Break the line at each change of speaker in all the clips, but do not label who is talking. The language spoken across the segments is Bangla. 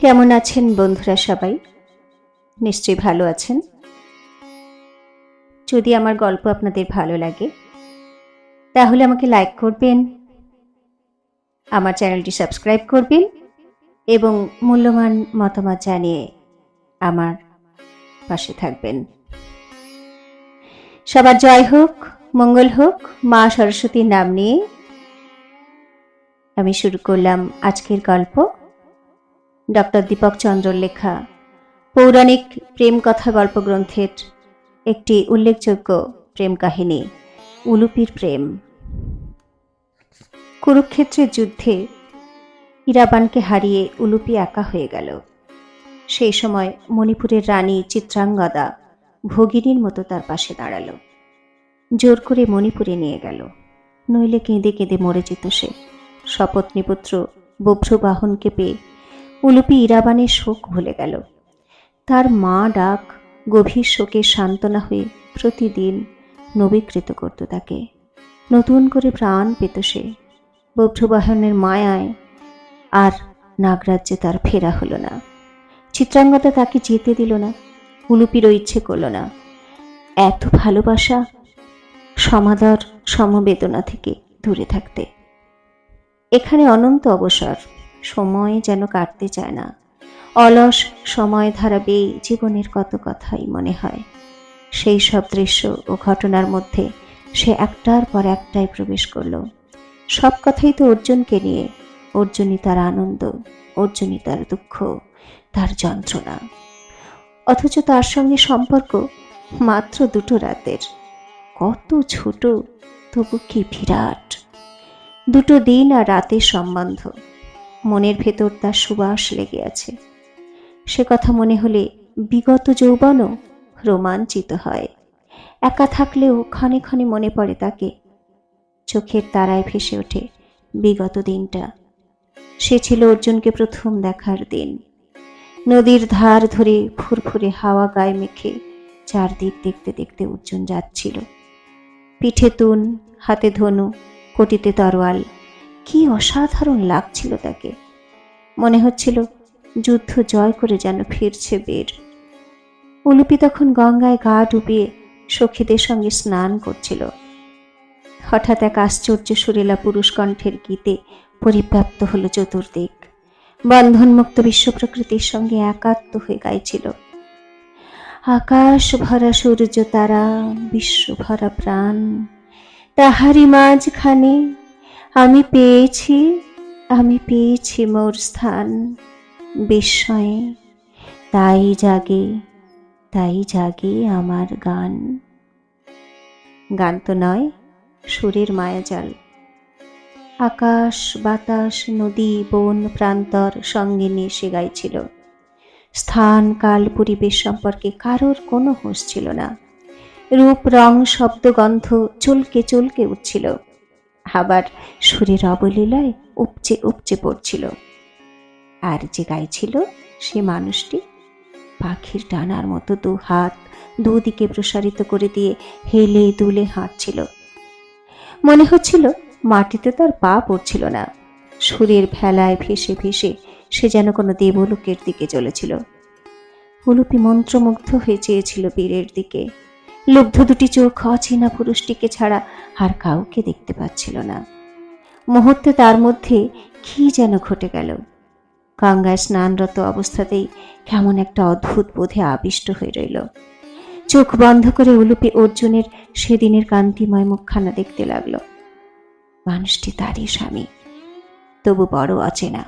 কেমন আছেন বন্ধুরা? সবাই নিশ্চয়ই ভালো আছেন। যদি আমার গল্প আপনাদের ভালো লাগে তাহলে আমাকে লাইক করবেন, আমার চ্যানেলটি সাবস্ক্রাইব করবেন এবং মূল্যবান মতামত জানিয়ে আমার পাশে থাকবেন। সবার জয় হোক, মঙ্গল হোক। মা সরস্বতীর নাম নিয়ে আমি শুরু করলাম আজকের গল্প। ডক্টর দীপক চন্দ্রর লেখা পৌরাণিক প্রেম কথা গল্পগ্রন্থের একটি উল্লেখযোগ্য প্রেম কাহিনী, উলুপির প্রেম। কুরুক্ষেত্রের যুদ্ধে ইরাবানকে হারিয়ে উলুপি একা হয়ে গেল। সেই সময় মণিপুরের রানী চিত্রাঙ্গদা ভগিনীর মতো তার পাশে দাঁড়ালো। জোর করে মণিপুরে নিয়ে গেল, নইলে কেঁদে কেঁদে মরে যেত সে। সপত্নীপুত্র বভ্রবাহনকে পেয়ে উলুপি ইরাবানের শোক ভুলে গেল। তার মা ডাক গভীর শোকের সান্ত্বনা হয়ে প্রতিদিন নবীকৃত করত তাকে। নতুন করে প্রাণ পেত সে। বভ্রবাহনের মায়ায় আর নাগরাজ্যে তার ফেরা হলো না। চিত্রাঙ্গদা তাকে যেতে দিল না, উলুপিরও ইচ্ছে করল না। এত ভালোবাসা, সমাদর, সমবেদনা থেকে দূরে থাকতে। এখানে অনন্ত অবসর, সময় যেন কাটতে চায় না। অলস সময় ধারা বেয়ে জীবনের কত কথাই মনে হয়। সেই সব দৃশ্য ও ঘটনার মধ্যে সে একটার পর একটাই প্রবেশ করল। সব কথাই তো অর্জুনকে নিয়ে। অর্জুনই তার আনন্দ, অর্জুনই তার দুঃখ, তার যন্ত্রণা। অথচ তার সঙ্গে সম্পর্ক মাত্র 2 রাতের। কত ছোট, তবু কি বিরাট। 2 দিন আর রাতের সম্বন্ধ। মনের ভেতর তার সুবাস লেগে আছে। সে কথা মনে হলে বিগত যৌবনও রোমাঞ্চিত হয়। একা থাকলেও ক্ষণে ক্ষণে মনে পড়ে তাকে। চোখের তারায় ভেসে ওঠে বিগত দিনটা। সে ছিল অর্জুনকে প্রথম দেখার দিন। নদীর ধার ধরে ফুরফুরে হাওয়া গায়ে মেখে চারদিক দেখতে দেখতে অর্জুন যাচ্ছিল। পিঠে তুন, হাতে ধনু, কটিতে তরোয়াল। কি অসাধারণ লাগছিল তাকে। মনে হচ্ছিল যুদ্ধ জয় করে যেন ফিরছে বীর। উলুপি তখন গঙ্গায় গা ডুবিয়ে সখীদের সঙ্গে স্নান করছিল। হঠাৎ এক আশ্চর্য সুরেলা পুরুষ কণ্ঠের গীতে পরিব্যাপ্ত হলো চতুর্দিক। বন্ধনমুক্ত বিশ্ব প্রকৃতির সঙ্গে একাত্ম হয়ে গাইছিল। আকাশ ভরা সূর্য তারা, বিশ্ব ভরা প্রাণ, তাহারি মাঝখানে আমি পেয়েছি, আমি পেয়েছি মোর স্থান। বিস্ময়ে তাই জাগে, তাই জাগে আমার গান। গান তো নয়, সুরের মায়াজাল। আকাশ, বাতাস, নদী, বন, প্রান্তর সঙ্গে নিয়ে সে গাইছিল। স্থান, কাল, পরিবেশ সম্পর্কে কারোর কোনো হুঁশ ছিল না। রূপ, রং, শব্দ, গন্ধ চলকে চলকে উঠছিল, আবার সুরের অবলীলায় উপচে উপচে পড়ছিল। আর যে গাইছিল সে মানুষটি পাখির ডানার মতো 2 হাত দুদিকে প্রসারিত করে দিয়ে হেলে দুলে হাঁটছিল। মনে হচ্ছিল মাটিতে তার পা পড়ছিল না। সুরের ভেলায় ভেসে ভেসে সে যেন কোনো দেবলোকের দিকে চলেছিল। উলুপি মন্ত্রমুগ্ধ হয়ে চেয়েছিল বীরের দিকে। লুব্ধ 2টি চোখ অচেনা পুরুষটিকে ছাড়া আর কাউকে দেখতে পাচ্ছিল না। মুহূর্তে তার মধ্যে কি যেন ঘটে গেল। গঙ্গায় স্নানরত অবস্থাতেই কেমন একটা অদ্ভুত বোধে আবিষ্ট হয়ে রইল। চোখ বন্ধ করে উলুপি অর্জুনের সেদিনের কান্তিময় মুখখানা দেখতে লাগল। মানুষটি তারই স্বামী, তবু বড় অচেনা।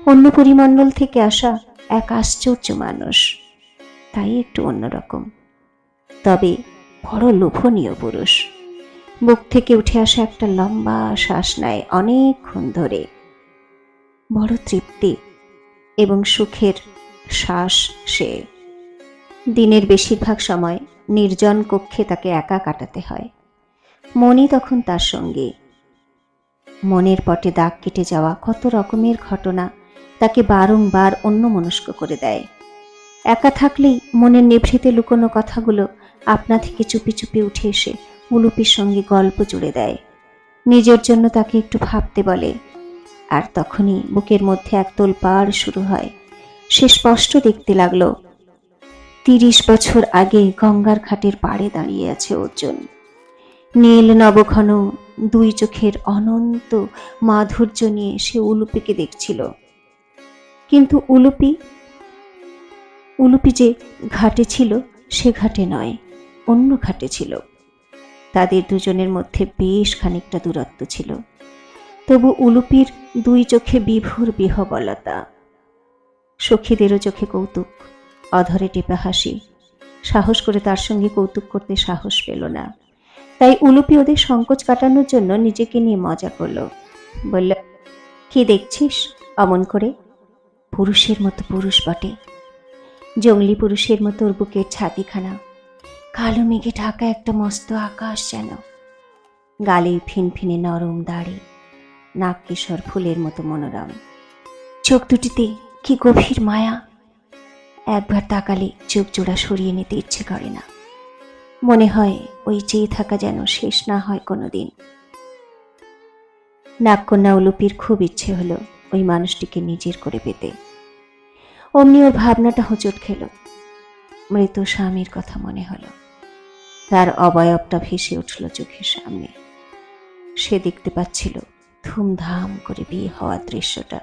অন্য পরিমণ্ডল থেকে আসা এক আশ্চর্য মানুষ, তাই একটু অন্যরকম, তবে বড় লোভনীয় পুরুষ। বুক থেকে উঠে আসা একটা লম্বা শ্বাস নেয় অনেকক্ষণ ধরে। বড় তৃপ্তি এবং সুখের শ্বাস সে। দিনের বেশিরভাগ সময় নির্জন কক্ষে তাকে একা কাটাতে হয়। মনি তখন তার সঙ্গে। মনের পটে দাগ কেটে যাওয়া কত রকমের ঘটনা তাকে বারংবার অন্যমনস্ক করে দেয়। একা থাকলেই মনের নেভৃতে লুকোনো কথাগুলো আপনা থেকে চুপি চুপি উঠে এসে উলুপির সঙ্গে গল্প জুড়ে দেয়। নিজের জন্য তাকে একটু ভাবতে বলে। আর তখনই বুকের মধ্যে এক তোলপাড় শুরু হয়। সে স্পষ্ট দেখতে লাগলো 30 বছর আগে গঙ্গার ঘাটের পাড়ে দাঁড়িয়ে আছে অর্জুন। নীল নবঘন দুই চোখের অনন্ত মাধুর্য নিয়ে সে উলুপিকে দেখছিল। কিন্তু উলুপি যে ঘাটে ছিল সে ঘাটে নয়, অন্য ঘাটে ছিল। তাদের দুজনের মধ্যে বেশ খানিকটা দূরত্ব ছিল, তবু উলুপির দুই চোখে বিভোর বিহবলতা। সখীদেরও চোখে কৌতুক, অধরে টেপা হাসি। সাহস করে তার সঙ্গে কৌতুক করতে সাহস পেল না, তাই উলুপি ওদের সংকোচ কাটানোর জন্য নিজেকে নিয়ে মজা করলো। বলল, কি দেখছিস অমন করে? পুরুষের মতো পুরুষ বটে, জঙ্গলি পুরুষের মতো ওর বুকের ছাতিখানা, কালো মেঘে ঢাকা একটা মস্ত আকাশ যেন, গালে ফিনফিনে নরম দাড়ি, নাক কিশোর ফুলের মতো মনোরম, চোখ দুটিতে কি গভীর মায়া। একবার তাকালে চোখ জোড়া সরিয়ে নিতে ইচ্ছে করে না, মনে হয় ওই চেয়ে থাকা যেন শেষ না হয় কোনোদিন। নাগকন্যা উলুপির খুব ইচ্ছে হলো ওই মানুষটিকে নিজের করে পেতে। অমনি ওর ভাবনাটা হোঁচট খেল। মৃত স্বামীর কথা মনে হলো, তার অবয়বটা ভেসে উঠল চোখের সামনে। সে দেখতে পাচ্ছিল ধুমধাম করে বিয়ে হওয়ার দৃশ্যটা,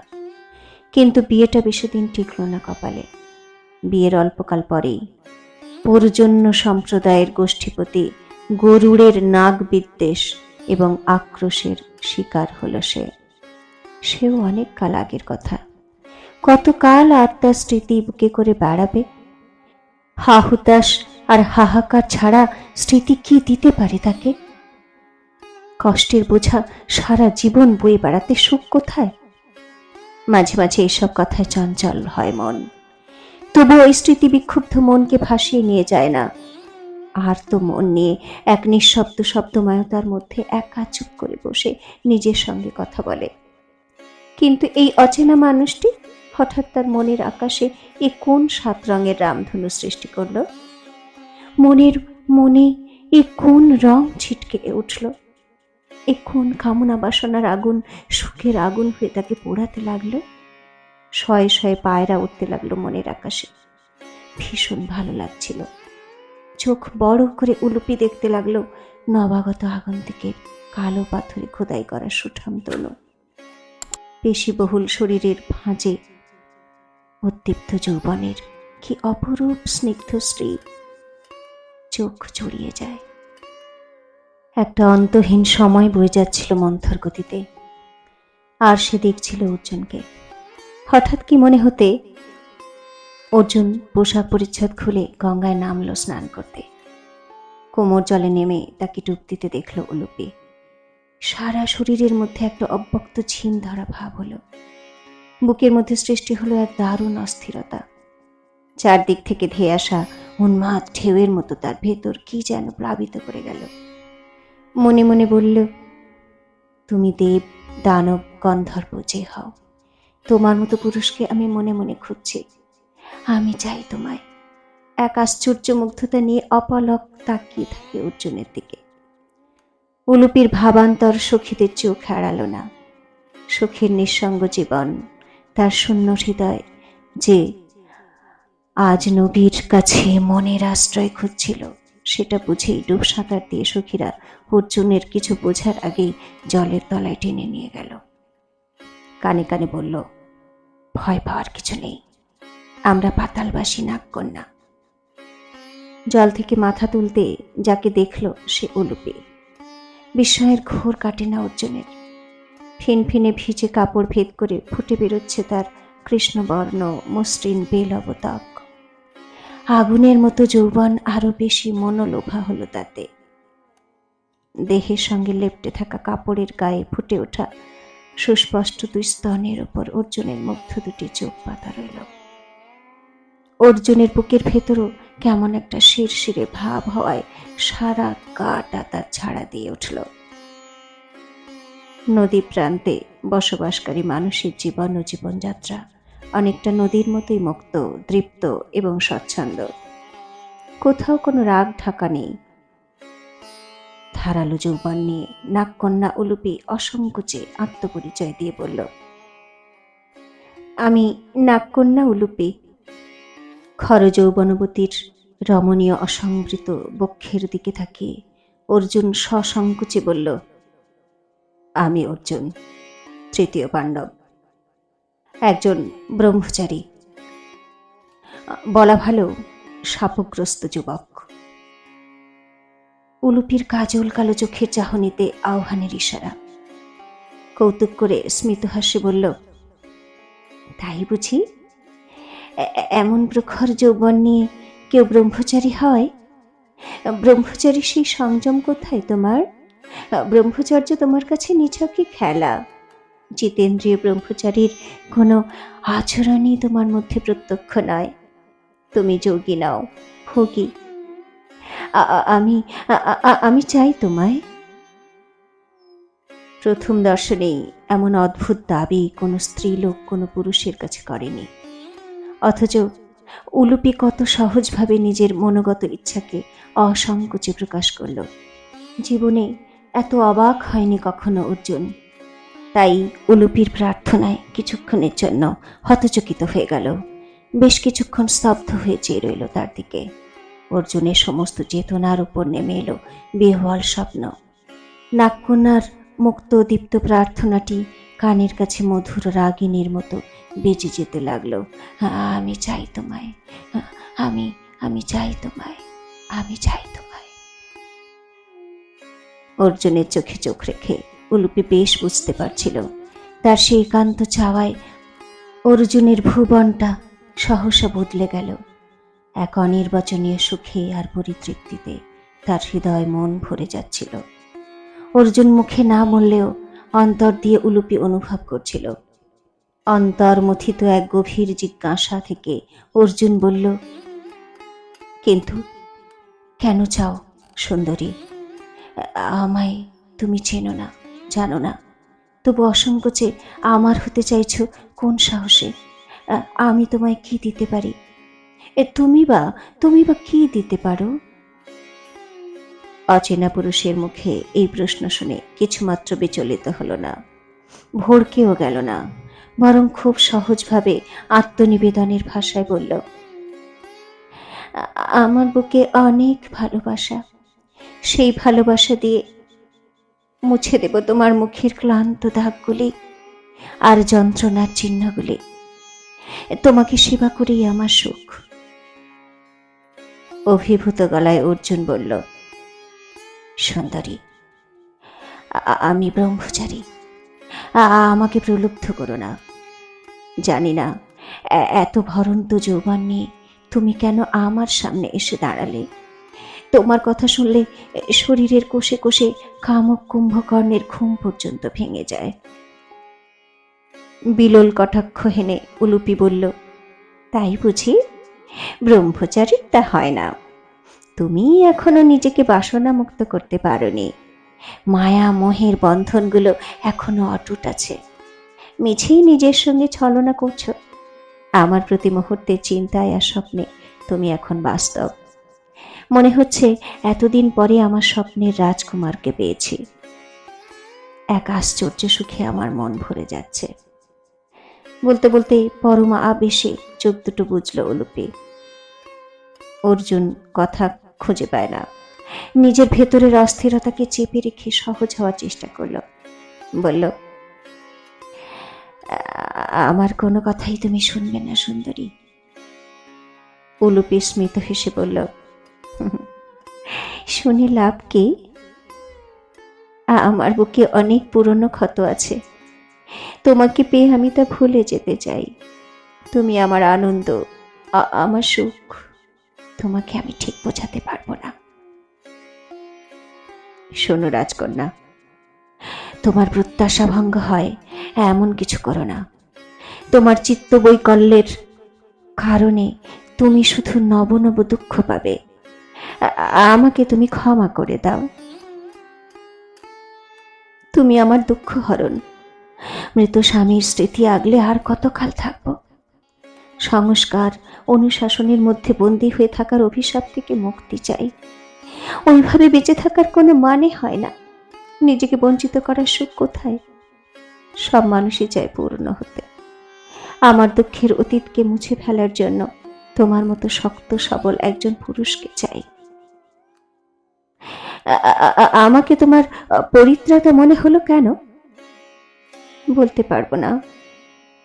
কিন্তু বিয়েটা বেশিদিন টিকল না কপালে। বিয়ের অল্পকাল পরেই পৌরজন্য সম্প্রদায়ের গোষ্ঠীপতি গরুড়ের নাগ বিদ্বেষ এবং আক্রোশের শিকার হলো সেও অনেক কাল আগের কথা। কতকাল আর তার স্মৃতি বুকে করে বেড়াবে? হাহুতাশ আর হাহাকার ছাড়া স্মৃতি কি দিতে পারে তাকে? কষ্টের বোঝা সারা জীবন বয়ে বেড়াতে সুখ কোথায়? মাঝে মাঝে এসব কথায় চঞ্চল হয় মন, তবু ওই স্মৃতি বিক্ষুব্ধ মনকে ভাসিয়ে নিয়ে যায় না। আর তো মন নিয়ে এক নিঃশব্দ শব্দময়তার মধ্যে একা চুপ করে বসে নিজের সঙ্গে কথা বলে। কিন্তু এই অচেনা মানুষটি হঠাৎ তার মনের আকাশে এ কোন 7 রঙের রামধনু সৃষ্টি করল? মনে এ কোন রং ছিটকে উঠল? এ কোন কামনা বাসনার আগুন সুখের আগুন হয়ে তাকে পোড়াতে লাগলো? শয়ে শয়ে পায়রা উঠতে লাগলো মনের আকাশে। ভীষণ ভালো লাগছিল। চোখ বড় করে উলুপি দেখতে লাগলো নবাগত আগন্তুকের কালো পাথরে খোদাই করা সুঠাম তনু, পেশিবহুল শরীরের ভাঁজে উদ্দীপ্ত যৌবনের কি অপরূপ স্নিগ্ধ শ্রী। চোখ জড়িয়ে যায়। একটা অন্তহীন সময় বয়ে যাচ্ছিল মন্থর গতিতে, আর সে দেখছিল অর্জুনকে। হঠাৎ কি মনে হতে অর্জুন পোশাক পরিচ্ছদ খুলে গঙ্গায় নামলো স্নান করতে। কোমর জলে নেমে তাকে ডুব দিতে দেখল উলুপি। সারা শরীরের মধ্যে একটা অব্যক্ত ঝিম ধরা ভাব হলো। বুকের মধ্যে সৃষ্টি হলো এক দারুণ অস্থিরতা। চারদিক থেকে ধেয়ে আসা উন্মাদ ঢেউয়ের মতো তার ভেতর কি যেন প্লাবিত করে গেল। মনে মনে বলল, তুমি দেব দানব গন্ধর্ব যে হও, তোমার মতো পুরুষকে আমি মনে মনে খুঁজছি। আমি চাই তোমায়। এক আশ্চর্য মুগ্ধতা নিয়ে অপলক তাকিয়ে থাকে অর্জুনের দিকে। উলুপির ভাবান্তর সখীদের চোখ এড়ালো না। সখীর নিঃসঙ্গ জীবন, তার শূন্য হৃদয় যে আজ নবীর কাছে মনের আশ্রয় খুঁজছিল, সেটা বুঝেই ডুব সাঁতার দিয়ে সখীরা অর্জুনের কিছু বোঝার আগেই জলের তলায় টেনে নিয়ে গেল। কানে কানে বলল, ভয় পাওয়ার কিছু নেই, আমরা পাতালবাসী নাগকন্যা। জল থেকে মাথা তুলতে যাকে দেখল সে উলুপি। বিস্ময়ের ঘোর কাটে না অর্জুনের। ফিনফিনে ভিজে কাপড় ভেদ করে ফুটে বেরোচ্ছে তার কৃষ্ণবর্ণ মসৃণ বেল অবতক। আগুনের মতো যৌবন আরো বেশি মনোলোভা হলো তাতে। দেহের সঙ্গে লেপ্টে থাকা কাপড়ের গায়ে ফুটে ওঠা সুস্পষ্ট দুই স্তনের ওপর অর্জুনের মুগ্ধ দুটি চোখ পাতা রইল। অর্জুনের বুকের ভেতরও কেমন একটা শিরশিরে ভাব হওয়ায় সারা গাটা তার ছাড়া দিয়ে উঠল। নদী প্রান্তে বসবাসকারী মানুষের জীবন ও জীবনযাত্রা অনেকটা নদীর মতোই মুক্ত, দৃপ্ত এবং স্বচ্ছন্দ। কোথাও কোনো রাগ ঢাকা নেই। ধারালো যৌবন নিয়ে নাগকন্যা উলুপি অসংকোচে আত্মপরিচয় দিয়ে বলল, আমি নাগকন্যা উলুপি। খর যৌবনবতীর রমণীয় অসংবৃত বক্ষের দিকে তাকিয়ে অর্জুন সসংকোচে বলল, আমি অর্জুন, তৃতীয় পাণ্ডব, একজন ব্রহ্মচারী, বলা ভালো শাপগ্রস্ত যুবক। উলুপির কাজল কালো চোখের চাহনিতে আহ্বানের ইশারা। কৌতুক করে স্মিত হাসি বলল, তাই বুঝি? এমন প্রখর যৌবন নিয়ে কেউ ব্রহ্মচারী হয়? ব্রহ্মচারী সেই সংযম কোথায় তোমার? ব্রহ্মচর্য তোমার কাছে নিছকই খেলা। জিতেন্দ্রীয় ব্রহ্মচারীর কোনো আচরণই তোমার মধ্যে প্রত্যক্ষ নয়। তুমি যোগী নাও, ভোগী। আমি আমি চাই তোমায়। প্রথম দর্শনেই এমন অদ্ভুত দাবি কোনো স্ত্রীলোক কোনো পুরুষের কাছে করেনি, অথচ উলুপি কত সহজভাবে নিজের মনোগত ইচ্ছাকে অসংকোচে প্রকাশ করল। জীবনে এত অবাক হয়নি কখনো অর্জুন। তাই উলুপির প্রার্থনায় কিছুক্ষণের জন্য হতচকিত হয়ে গেল। বেশ কিছুক্ষণ স্তব্ধ হয়ে চেয়ে রইল তার দিকে। অর্জুনের সমস্ত চেতনার উপর নেমে এলো বিহ্বল স্বপ্ন। নাগকন্যার মুক্ত দীপ্ত প্রার্থনাটি কানের কাছে মধুর রাগিনীর মতো বেজে যেতে লাগলো। আমি চাই তোমায়, আমি আমি চাই তোমায়, আমি চাই তোমায়। অর্জুনের চোখে চোখ রেখে উলুপি বেশ বুঝতে পারছিল তার সেই একান্ত চাওয়ায় অর্জুনের ভুবনটা সহসা বদলে গেল। এক অনির্বাচনীয় সুখে আর পরিতৃপ্তিতে তার হৃদয় মন ভরে যাচ্ছিল। অর্জুন মুখে না বললেও অন্তর দিয়ে উলুপি অনুভব করছিল। অন্তর্মথিত এক গভীর জিজ্ঞাসা থেকে অর্জুন বলল, কিন্তু কেন চাও সুন্দরী? আমায় তুমি চেনো না, জানো না, তবু অসংকোচে আমার হতে চাইছ কোন সাহসে? আমি তোমায় কি দিতে পারি? তুমি বা কি দিতে পারো? অচেনা পুরুষের মুখে এই প্রশ্ন শুনে কিছুমাত্র বিচলিত হলো না, ভড়কেও গেল না, বরং খুব সহজভাবে আত্মনিবেদনের ভাষায় বলল, আমার বুকে অনেক ভালোবাসা। সেই ভালোবাসা দিয়ে মুছে দেব তোমার মুখের ক্লান্ত দাগগুলি আর যন্ত্রণার চিহ্নগুলি। তোমাকে সেবা করেই আমার সুখ। অভিভূত গলায় অর্জুন বলল, সুন্দরী, আমি ব্রহ্মচারী, আমাকে প্রলুব্ধ করো না। জানি না এত ভরন্ত যৌবন নিয়ে তুমি কেন আমার সামনে এসে দাঁড়ালে। তোমার কথা শুনলে শরীরের কোষে কোষে কামক কুম্ভকর্ণের ঘুম পর্যন্ত ভেঙে যায়। বিলোল কটাক্ষ হেনে উলুপি বলল, তাই বুঝি? ব্রহ্মচারীর তা হয় না। তুমি এখনো নিজেকে বাসনা মুক্ত করতে পারোনি। মায়া মোহের বন্ধনগুলো এখনো অটুট আছে। মিছেই নিজের সঙ্গে ছলনা করছো। আমার প্রতি মুহূর্তের চিন্তায় আর স্বপ্নে তুমি এখন বাস্তব। মনে হচ্ছে এতদিন পরে আমার স্বপ্নের রাজকুমারকে পেয়েছি। এক আশ্চর্য সুখে আমার মন ভরে যাচ্ছে। বলতে বলতে পরম আবেশে চোখ দুটো বুঝল উলুপি। অর্জুন কথা খুঁজে পায় না। নিজের ভেতরের অস্থিরতাকে চেপে রেখে সহজ হওয়ার চেষ্টা করল। বলল, আমার কোনো কথাই তুমি শুনবে না সুন্দরী। উলুপি স্মিত হেসে বলল, শুনে লাভ কি? আমার বুকে অনেক পুরনো ক্ষত আছে। তোমাকে পেয়ে আমি তা ভুলে যেতে চাই। তুমি আমার আনন্দ, আমার সুখ। তোমাকে আমি ঠিক বোঝাতে পারবো না। শোনো রাজকন্যা, তোমার প্রত্যাশা ভঙ্গ হয় এমন কিছু করো না। তোমার চিত্ত বৈকল্যের কারণে তুমি শুধু নব নব দুঃখ পাবে। আমাকে তুমি ক্ষমা করে দাও। তুমি আমার দুঃখ হরণ। মৃত স্বামীর স্মৃতি আগলে আর কতকাল থাকবো? সংস্কার অনুশাসনের মধ্যে বন্দী হয়ে থাকার অভিশাপ থেকে মুক্তি চাই। ওইভাবে বেঁচে থাকার কোনো মানে হয় না। নিজেকে বঞ্চিত করার সুখ কোথায়? সব মানুষই চায় পূর্ণ হতে। আমার দুঃখের অতীতকে মুছে ফেলার জন্য তোমার মতো শক্ত সবল একজন পুরুষকে চাই। আমাকে তোমার পরিত্রাতা মনে হলো কেন বলতে পারবো না,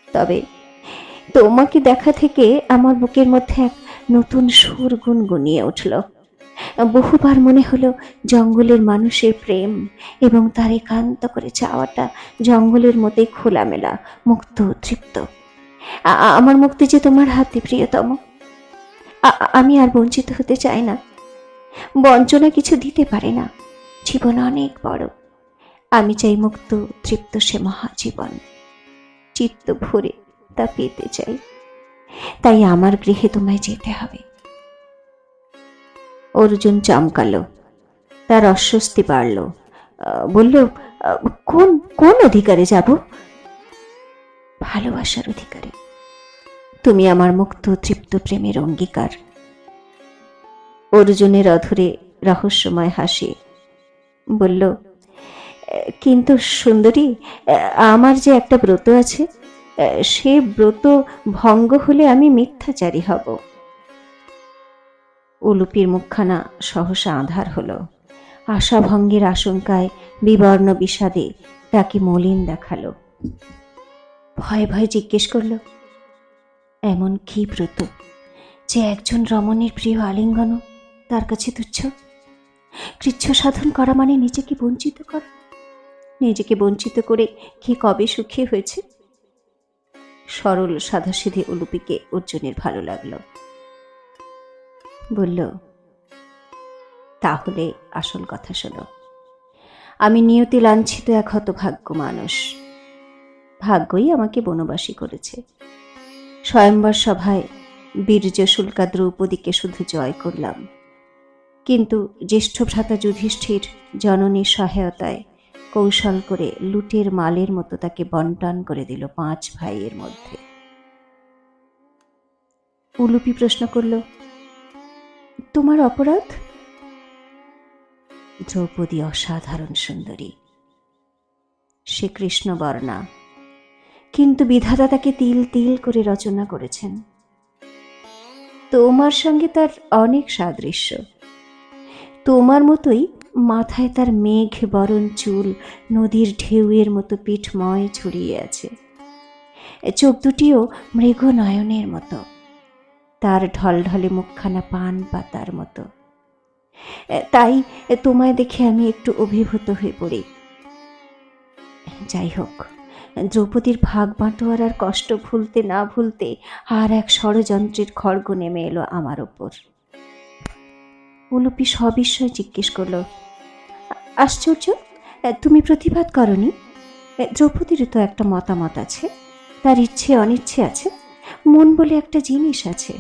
তবে তোমাকে দেখা থেকে আমার বুকের মধ্যে এক নতুন সুর গুনগুনিয়ে উঠল। বহুবার মনে হলো জঙ্গলের মানুষের প্রেম এবং তার একান্ত করে চাওয়াটা জঙ্গলের মধ্যে খোলামেলা, মুক্ত, তৃপ্ত। আমার মুক্তি যে তোমার হাতে, প্রিয়তম। আমি আর বঞ্চিত হতে চাই না। বঞ্চনা কিছু দিতে পারে না। জীবন অনেক বড়। আমি চাই মুক্ত, তৃপ্ত সে মহাজীবন। চিত্ত ভরে তা পেতে চাই। তাই আমার গৃহে তোমায় যেতে হবে। অর্জুন চমকালো, তার অস্বস্তি বাড়ল। বলল, কোন কোন অধিকারে যাব? ভালোবাসার অধিকারে। তুমি আমার মুক্ত তৃপ্ত প্রেমের অঙ্গীকার। অর্জুনের অধরে রহস্যময় হাসি। বলল, কিন্তু সুন্দরী, আমার যে একটা ব্রত আছে, সে ব্রত ভঙ্গ হলে আমি মিথ্যাচারী হব। উলুপির মুখখানা সহসা আঁধার হলো। আশাভঙ্গের আশঙ্কায় বিবর্ণ বিষাদে তাকে মলিন দেখালো। ভয়ে ভয়ে জিজ্ঞেস করল, এমন কি ব্রত যে একজন রমণীর প্রিয় আলিঙ্গন তার কাছে তুচ্ছ? কৃচ্ছ সাধন করা মানে নিজেকে বঞ্চিত করা। নিজেকে বঞ্চিত করে কি কবে সুখী হয়েছে? সরল সাদাসিধে উলুপিকে অর্জুনের ভালো লাগলো। বলল, তাহলে আসল কথা শোনো। আমি নিয়তি লাঞ্ছিত এক হতভাগ্য মানুষ। ভাগ্যই আমাকে বনবাসী করেছে। স্বয়ম্বর সভায় বীর্যশুল্কা দ্রৌপদীকে শুধু জয় করলাম, কিন্তু জ্যেষ্ঠ ভ্রাতা যুধিষ্ঠির জননীর সহায়তায় কৌশল করে লুটের মালের মতো তাকে বন্টন করে দিল 5 ভাইয়ের মধ্যে। উলুপি প্রশ্ন করল, তোমার অপরাধ? দ্রৌপদী অসাধারণ সুন্দরী, সে কৃষ্ণবর্ণা, কিন্তু বিধাতা তাকে তিল তিল করে রচনা করেছেন। তোমার সঙ্গে তার অনেক সাদৃশ্য। তোমার মতোই মাথায় তার মেঘ বরণ চুল নদীর ঢেউয়ের মতো পিঠময় ছড়িয়ে আছে। চোখ দুটিও মৃগ নয়নের মতো। তার ঢলঢলে মুখখানা পান পাতার মতো। তাই তোমায় দেখে আমি একটু অভিভূত হয়ে পড়ি। যাই হোক, দ্রৌপদীর ভাগ বাঁটোয়ারার কষ্ট ভুলতে না ভুলতে আর এক ষড়যন্ত্রের খড়গ নেমে এলো আমার ওপর। উলুপি সবিস্ময়ে জিজ্ঞেস করল, আশ্চর্য, তুমি প্রতিবাদ করনি? দ্রৌপদীরও তো একটা মতামত আছে, তার ইচ্ছে অনিচ্ছে আছে, মন বলে একটা জিনিস আছে।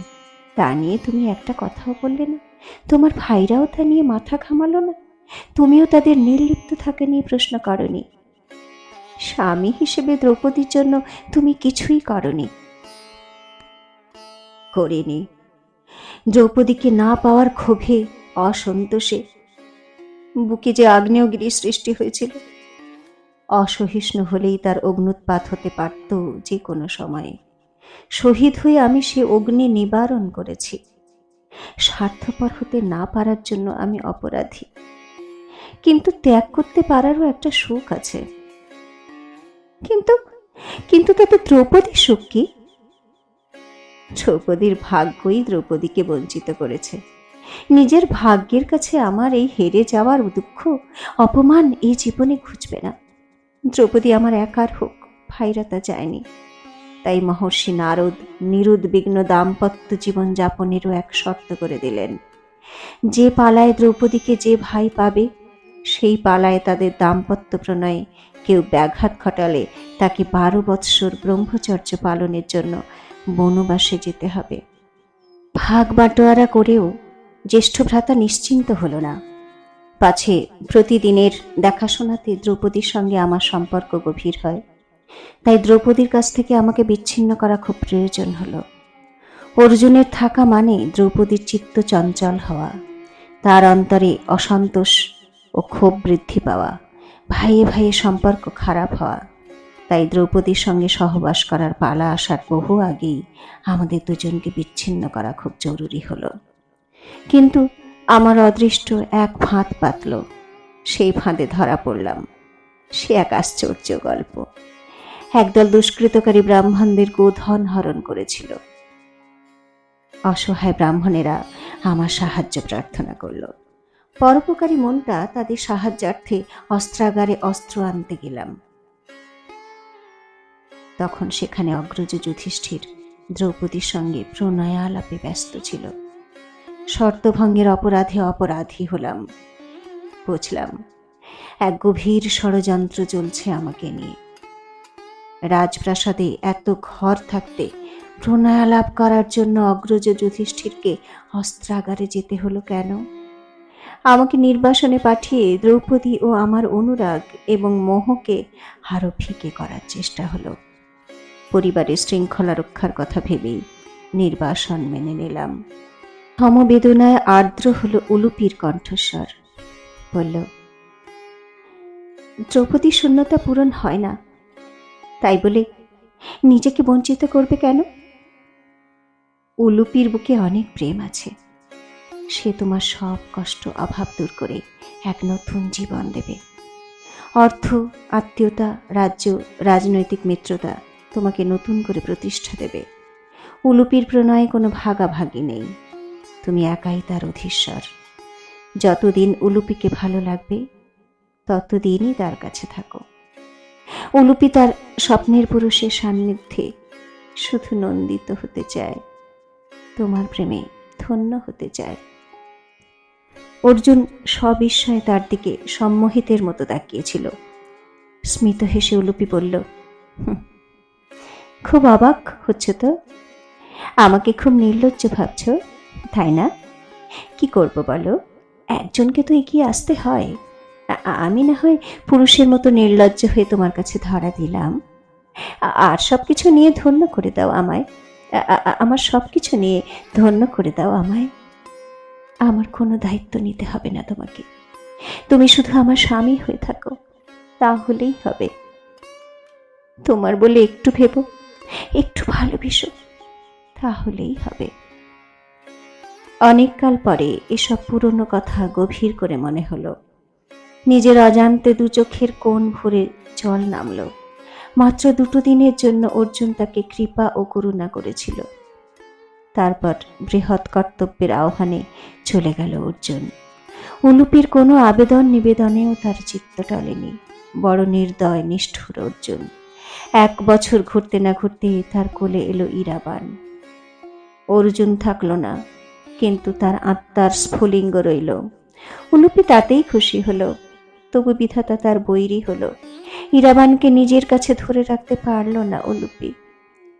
তা নিয়ে তুমি একটা কথাও বললে না। তোমার ভাইরাও তা নিয়ে মাথা ঘামালো না। তুমিও তাদের নির্লিপ্ত থাকা নিয়ে প্রশ্ন করনি। স্বামী হিসেবে দ্রৌপদীর জন্য তুমি কিছুই করনি। করিনি। দ্রৌপদীকে না পাওয়ার ক্ষোভে, অসন্তোষে বুকে যে আগ্নেয়গিরি সৃষ্টি হয়েছিল। অসহিষ্ণু হলেই তার অগ্নুৎপাত হতে পারত যে কোনো সময়ে। শহীদ হয়ে আমি সে অগ্নি নিবারণ করেছি। স্বার্থপর হতে না পারার জন্য আমি অপরাধী, কিন্তু ত্যাগ করতে পারারও একটা সুখ আছে। কিন্তু কিন্তু তাতে দ্রৌপদীর সুখ কি? দ্রৌপদীর ভাগ্যই দ্রৌপদীকে বঞ্চিত করেছে। নিজের ভাগ্যের কাছে আমার এই হেরে যাওয়ার দুঃখ, অপমান এই জীবনে ঘুচবে না। দ্রৌপদী আমার একার হোক, ভাইরা তা চায়নি। তাই মহর্ষি নারদ নিরুদ্বিগ্ন দাম্পত্য জীবন যাপনেরও এক শর্ত করে দিলেন। যে পালায় দ্রৌপদীকে যে ভাই পাবে, সেই পালায় তাদের দাম্পত্য প্রণয়ে কেউ ব্যাঘাত ঘটালে তাকে 12 বৎসর ব্রহ্মচর্য পালনের জন্য বনবাসে যেতে হবে। ভাগ বাটোয়ারা করেও জ্যেষ্ঠ ভ্রাতা নিশ্চিন্ত হল না। পাছে প্রতিদিনের দেখাশোনাতে দ্রৌপদীর সঙ্গে আমার সম্পর্ক গভীর হয়। তাই দ্রৌপদীর কাছ থেকে আমাকে বিচ্ছিন্ন করা খুব প্রয়োজন হলো। অর্জুনের থাকা মানে দ্রৌপদীর চিত্ত চঞ্চল হওয়া, তার অন্তরে অসন্তোষ ও ক্ষোভ বৃদ্ধি পাওয়া, ভাইয়ে ভাইয়ে সম্পর্ক খারাপ হওয়া। তাই দ্রৌপদীর সঙ্গে সহবাস করার পালা আসার বহু আগেই আমাদের দুজনকে বিচ্ছিন্ন করা খুব জরুরি হলো। কিন্তু আমার অদৃষ্ট এক ফাঁদ পাতল, সেই ফাঁদে ধরা পড়লাম। সে এক আশ্চর্য গল্প। একদল দুষ্কৃতকারী ব্রাহ্মণদের গোধন হরণ করেছিল। অসহায় ব্রাহ্মণেরা আমার সাহায্য প্রার্থনা করল। পরোপকারী মনটা তাদের সাহায্যার্থে অস্ত্রাগারে অস্ত্র আনতে গেলাম। তখন সেখানে অগ্রজ যুধিষ্ঠির দ্রৌপদীর সঙ্গে প্রণয়ালাপে ব্যস্ত ছিল। শর্তভঙ্গের অপরাধে অপরাধী হলাম। বুঝলাম এক গভীর ষড়যন্ত্র চলছে আমাকে নিয়ে। রাজপ্রাসাদে এত ঘর থাকতে প্রণয়ালাপ করার জন্য অগ্রজ যুধিষ্ঠিরকে অস্ত্রাগারে যেতে হলো কেন? আমাকে নির্বাসনে পাঠিয়ে দ্রৌপদী ও আমার অনুরাগ এবং মোহকে আরো ফিকে করার চেষ্টা হলো। পরিবারের শৃঙ্খলা রক্ষার কথা ভেবেই নির্বাসন মেনে নিলাম। সমবেদনায় আর্দ্র হলো উলুপির কণ্ঠস্বর। বলল, দ্রৌপদীর শূন্যতা পূরণ হয় না, তাই বলে নিজেকে বঞ্চিত করবে কেন? উলুপির বুকে অনেক প্রেম আছে। সে তোমার সব কষ্ট অভাব দূর করে এক নতুন জীবন দেবে। অর্থ, আত্মীয়তা, রাজ্য, রাজনৈতিক মিত্রতা তোমাকে নতুন করে প্রতিষ্ঠা দেবে। উলুপির প্রণয়ে কোনো ভাগাভাগি নেই। তুমি একাই তার অধীশ্বর। যতদিন উলুপিকে ভালো লাগবে ততদিনই তার কাছে থাকো। উলুপি তার স্বপ্নের পুরুষের সান্নিধ্যে শুধু নন্দিত হতে চায়, তোমার প্রেমে ধন্য হতে চায়। অর্জুন সবিস্ময়ে তার দিকে সম্মোহিতের মতো তাকিয়েছিল। স্মিত হেসে উলুপি বলল, খুব অবাক হচ্ছে তো? আমাকে খুব নির্লজ্জ ভাবছ, তাই না? কি করব বলো, একজনকে তো এগিয়ে আসতে হয়। আমি না হয় পুরুষের মতো নির্লজ্জ হয়ে তোমার কাছে ধরা দিলাম। আর সবকিছু নিয়ে ধন্য করে দাও আমায়। আমার সবকিছু নিয়ে ধন্য করে দাও আমায়। আমার কোনো দায়িত্ব নিতে হবে না তোমাকে। তুমি শুধু আমার স্বামী হয়ে থাকো, তাহলেই হবে। তোমার বলে একটু ভেবো, একটু ভালোবেসো, তাহলেই হবে। অনেককাল পরে এসব পুরনো কথা গভীর করে মনে হলো। নিজের অজান্তে দু চোখের কোণ ভরে জল নামলো। মাত্র 2 দিনের জন্য অর্জুন তাকে কৃপা ও করুণা করেছিল। তারপর বৃহৎ কর্তব্যের আহ্বানে চলে গেল অর্জুন। উলুপির কোনো আবেদন নিবেদনেও তার চিত্ত টলেনি। বড় নির্দয় নিষ্ঠুর অর্জুন। 1 বছর ঘুরতে না ঘুরতে তার কোলে এলো ইরাবান। অর্জুন থাকলো না, কিন্তু তার আত্মার স্ফুলিঙ্গ রইল। উলুপি তাতেই খুশি হলো। তবু বিধাতা তার বৈরী হলো। ইরাবানকে নিজের কাছে ধরে রাখতে পারল না উলুপি।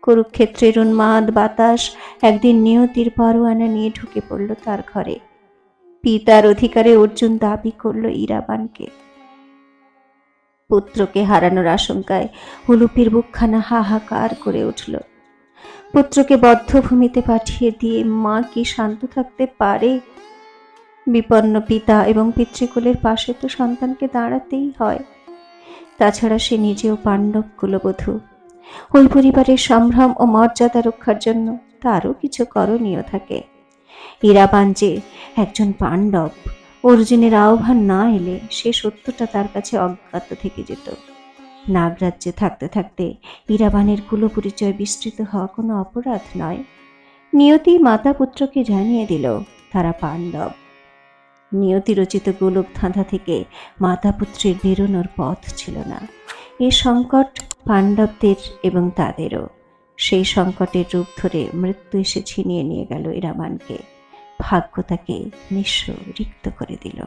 কুরুক্ষেত্রের উন্মাদ বাতাস একদিন নিয়তির পরোয়ানা নিয়ে ঢুকে পড়ল তার ঘরে। পিতার অধিকারে অর্জুন দাবি করল ইরাবানকে। পুত্রকে হারানোর আশঙ্কায় উলুপির বুকখানা হাহাকার করে উঠল। পুত্রকে বদ্ধভূমিতে পাঠিয়ে দিয়ে মা কি শান্ত থাকতে পারে? বিপন্ন পিতা এবং পিতৃকুলের পাশে তো সন্তানকে দাঁড়াতেই হয়। তাছাড়া সে নিজেও পাণ্ডব কুলবধূ। ওই পরিবারের সম্ভ্রম ও মর্যাদা রক্ষার জন্য তারও কিছু করণীয় থাকে। ইরাবান যে একজন পাণ্ডব, অর্জুনের আহ্বান না এলে সে সত্যটা তার কাছে অজ্ঞাত থেকে যেত। নাগরাজ্যে থাকতে থাকতে ইরাবানের কুলপরিচয় বিস্তৃত হওয়া কোনো অপরাধ নয়। নিয়তি মাতা পুত্রকে জানিয়ে দিল তারা পাণ্ডব। নিয়তি রচিত গোলক ধাঁধা থেকে মাতা পুত্রের বেরোনোর পথ ছিল না। এ সংকট পাণ্ডবদের এবং তাদেরও। সেই সংকটের রূপ ধরে মৃত্যু এসে ছিনিয়ে নিয়ে গেল ইরাবানকে। ভাগ্য তাকে নিঃস্ব রিক্ত করে দিল।